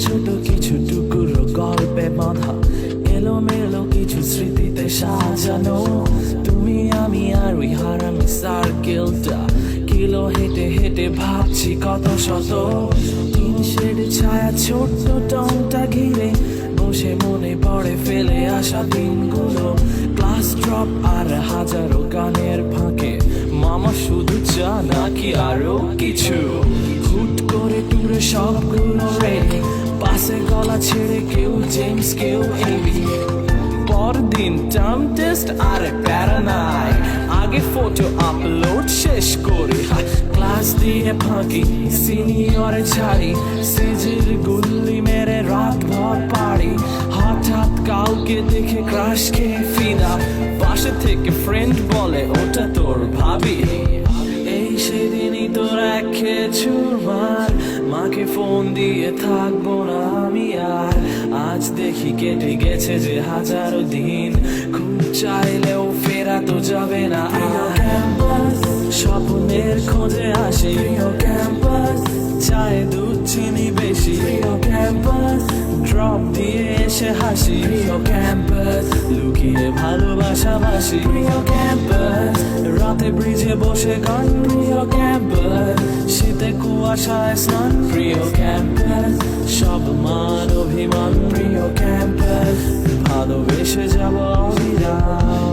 ছোট কিছু টুকরো গল্পে বাঁধা, এলোমেলো কিছু স্মৃতিতে সাজানো। তুমি আমি আর ওই হারামি সার্কেলটা, কিলো হেঁটে হেঁটে ভাবছি কত শত। তিন শেড ছায়া ছোট্ট টনটা ঘিরে বসে মনে পড়ে ফেলে আসা দিনগুলো। ক্লাস ড্রপ আর হাজারো গানের ফাঁকে, মামা শুধু চা নাকি আরো কিছু। হুট করে টুরে সবগুলো রেখে, পাশে গলা ছেড়ে কেউ জেমস কেউ এবি। পরদিন টার্ম টেস্ট আর প্যারা নাই, আগে ফটো আপলোড শেষ করে ক্লাস দিয়ে ফাঁকি, সিনিয়র ছাড়ি সিজির গুল্লি মেরে রাত ভর পাড়ি। হঠাৎ কাউকে দেখে ক্রাশ খেয়ে ফিদা, পাশে থেকে ফ্রেন্ড বলে ওটা তোর ভাবি। এই সেদিনই তোর এক চুরমার, মাকে ফোন দিয়ে থাকবো না আমি আর। আজ দেখি কেটে গেছে যে হাজারো দিন, খুব চাইলেও ফেরা তো যাবে না ক্যাম্পাস। স্বপ্নের খোঁজে আসি ক্যাম্পাস, চায় দুধ চিনি বেশি ক্যাম্পাস। ড্রপ দিয়ে এসে হাসি ক্যাম্পাস, লুকিয়ে ভালোবাসাবাসি ক্যাম্পাস। রাতে ব্রিজে বসে গান ক্যাম্পাস, শীতে কুয়াশায় স্নান প্রিয় ক্যাম্পাস। সব মান অভিমান প্রিয় ক্যাম্পাস, ভালোবেসে যাব অবিরাম।